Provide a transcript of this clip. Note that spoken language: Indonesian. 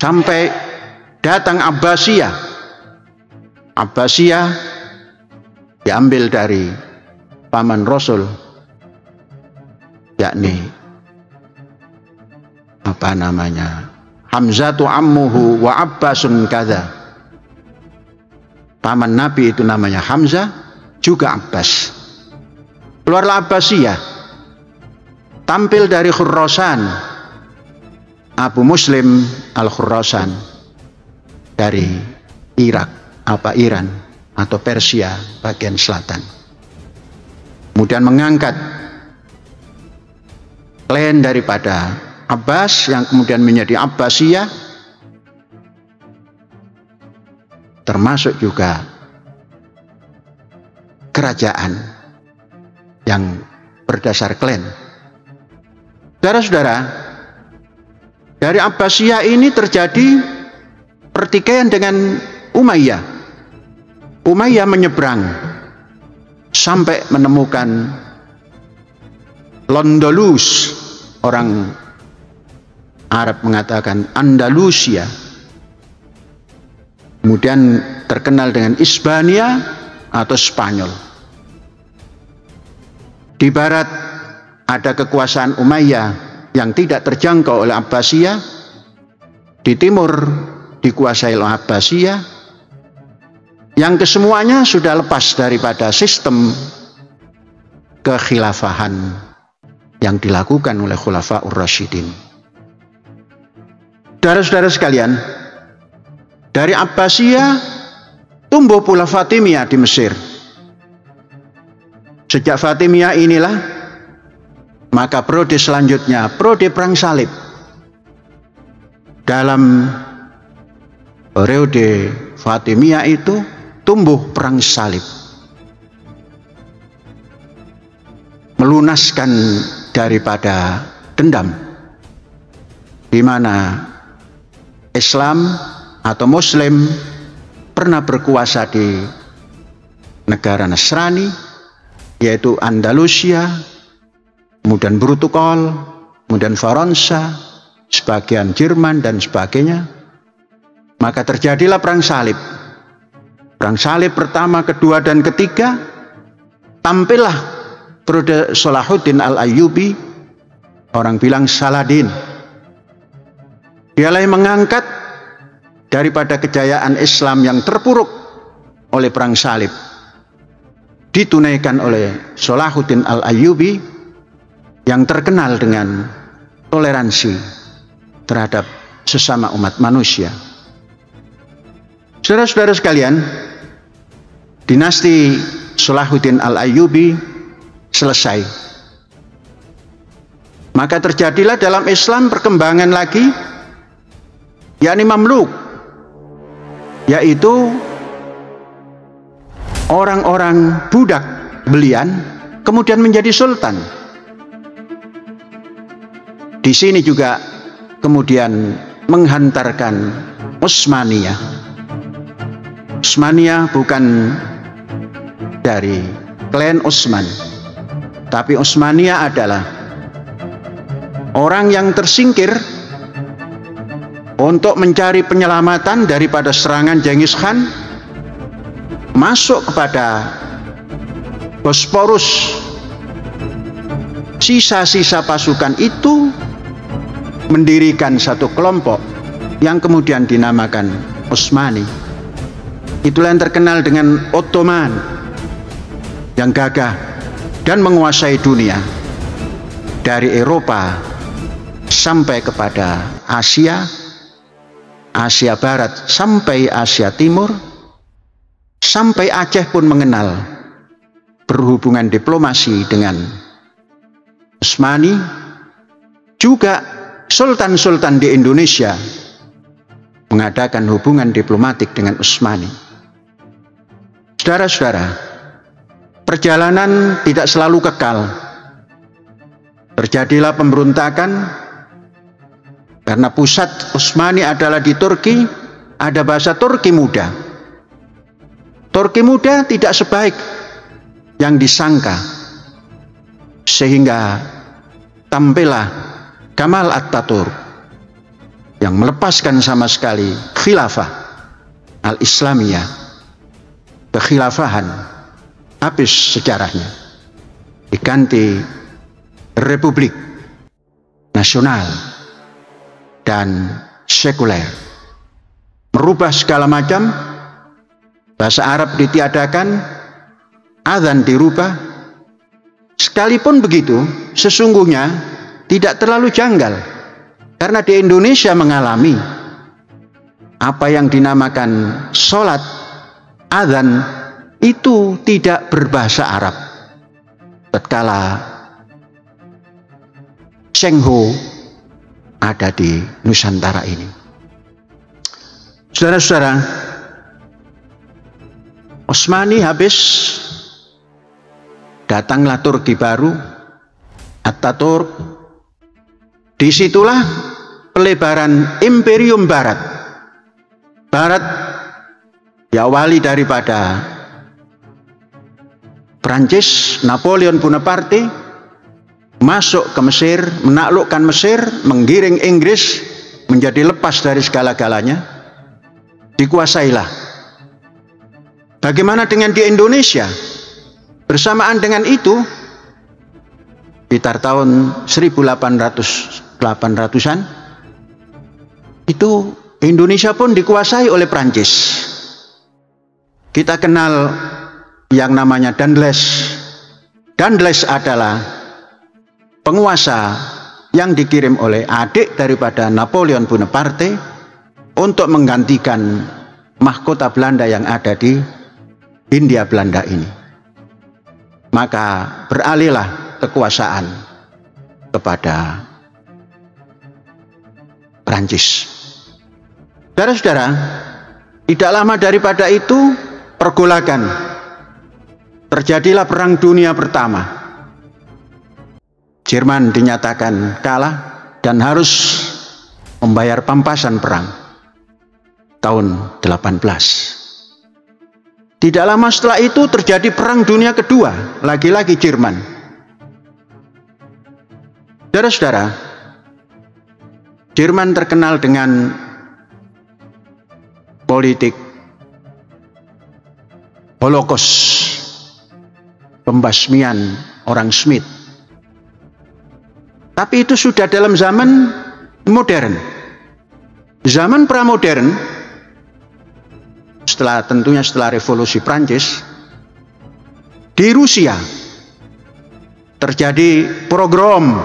sampai datang Abbasiyah. Abbasiyah diambil dari paman Rasul, yakni Hamzatu ammuhu wa Abbasun kadza. Paman Nabi itu namanya Hamzah, juga Abbas. Keluarlah Abbasiyah, tampil dari Khurasan, Abu Muslim al-Khurasan, dari Irak, Iran atau Persia bagian selatan. Kemudian mengangkat klan daripada Abbas yang kemudian menjadi Abbasiyah, termasuk juga kerajaan yang berdasar klan. Saudara-saudara, dari Abbasiyah ini terjadi pertikaian dengan Umayyah. Umayyah menyeberang sampai menemukan Londolus, orang Arab mengatakan Andalusia. Kemudian terkenal dengan Hispania atau Spanyol. Di barat ada kekuasaan Umayyah yang tidak terjangkau oleh Abbasiyah. Di timur dikuasai oleh Abbasiyah. Yang kesemuanya sudah lepas daripada sistem kekhilafahan yang dilakukan oleh Khulafaur Rasyidin. Saudara-saudara sekalian, dari Abbasiyah tumbuh pula Fatimiyah di Mesir. Sejak Fatimiyah inilah maka periode selanjutnya, periode perang salib. Dalam periode Fatimiyah itu tumbuh perang salib, melunaskan daripada dendam, di mana Islam atau Muslim pernah berkuasa di negara Nasrani, yaitu Andalusia, kemudian Portugal, kemudian Faransa, sebagian Jerman dan sebagainya. Maka terjadilah perang salib. Perang salib pertama, kedua dan ketiga, tampillah periode Salahuddin Al-Ayyubi, orang bilang Saladin. Dialah yang mengangkat daripada kejayaan Islam yang terpuruk oleh perang salib, ditunaikan oleh Salahuddin Al-Ayyubi yang terkenal dengan toleransi terhadap sesama umat manusia. Saudara-saudara sekalian, dinasti Salahuddin Al-Ayyubi selesai. Maka terjadilah dalam Islam perkembangan lagi, yakni Mamluk, yaitu orang-orang budak belian kemudian menjadi sultan. Di sini juga kemudian menghantarkan Utsmaniyah. Utsmaniyah bukan dari klan Utsman, tapi Utsmaniyah adalah orang yang tersingkir untuk mencari penyelamatan daripada serangan Genghis Khan, masuk kepada Bosporus. Sisa-sisa pasukan itu mendirikan satu kelompok yang kemudian dinamakan Utsmani. Itulah yang terkenal dengan Ottoman, yang gagah dan menguasai dunia dari Eropa sampai kepada Asia, Asia Barat sampai Asia Timur, sampai Aceh pun mengenal berhubungan diplomasi dengan Utsmani. Juga sultan-sultan di Indonesia mengadakan hubungan diplomatik dengan Utsmani. Saudara-saudara, perjalanan tidak selalu kekal. Terjadilah pemberontakan karena pusat Utsmani adalah di Turki. Ada bahasa Turki muda. Turki muda tidak sebaik yang disangka, sehingga tampillah Kemal Atatürk yang melepaskan sama sekali khilafah al-Islamiyah, kekhilafahan, habis sejarahnya, diganti republik nasional dan sekuler, merubah segala macam, bahasa Arab ditiadakan, azan dirubah. Sekalipun begitu, sesungguhnya tidak terlalu janggal, karena di Indonesia mengalami apa yang dinamakan sholat azan itu tidak berbahasa Arab. Tatkala Cheng Ho ada di Nusantara ini. Saudara-saudara, Utsmani habis, datanglah Turki baru, Ataturk. Disitulah pelebaran Imperium Barat. Barat diawali daripada Prancis, Napoleon Bonaparte, masuk ke Mesir, menaklukkan Mesir, menggiring Inggris menjadi lepas dari segala-galanya, dikuasailah. Bagaimana dengan di Indonesia? Bersamaan dengan itu, sekitar tahun 1800-an, itu Indonesia pun dikuasai oleh Prancis. Kita kenal yang namanya Danles. Danles adalah penguasa yang dikirim oleh adik daripada Napoleon Bonaparte untuk menggantikan mahkota Belanda yang ada di Hindia Belanda ini. Maka beralihlah kekuasaan kepada Prancis. Saudara-saudara, tidak lama daripada itu pergolakan. Terjadilah Perang Dunia Pertama. Jerman dinyatakan kalah dan harus membayar pampasan perang tahun 18. Tidak lama setelah itu terjadi Perang Dunia Kedua, lagi-lagi Jerman. Saudara-saudara, Jerman terkenal dengan politik Holocaust, pembasmian orang Smith. Tapi itu sudah dalam zaman modern. Zaman pramodern, tentunya setelah revolusi Prancis, di Rusia terjadi pogrom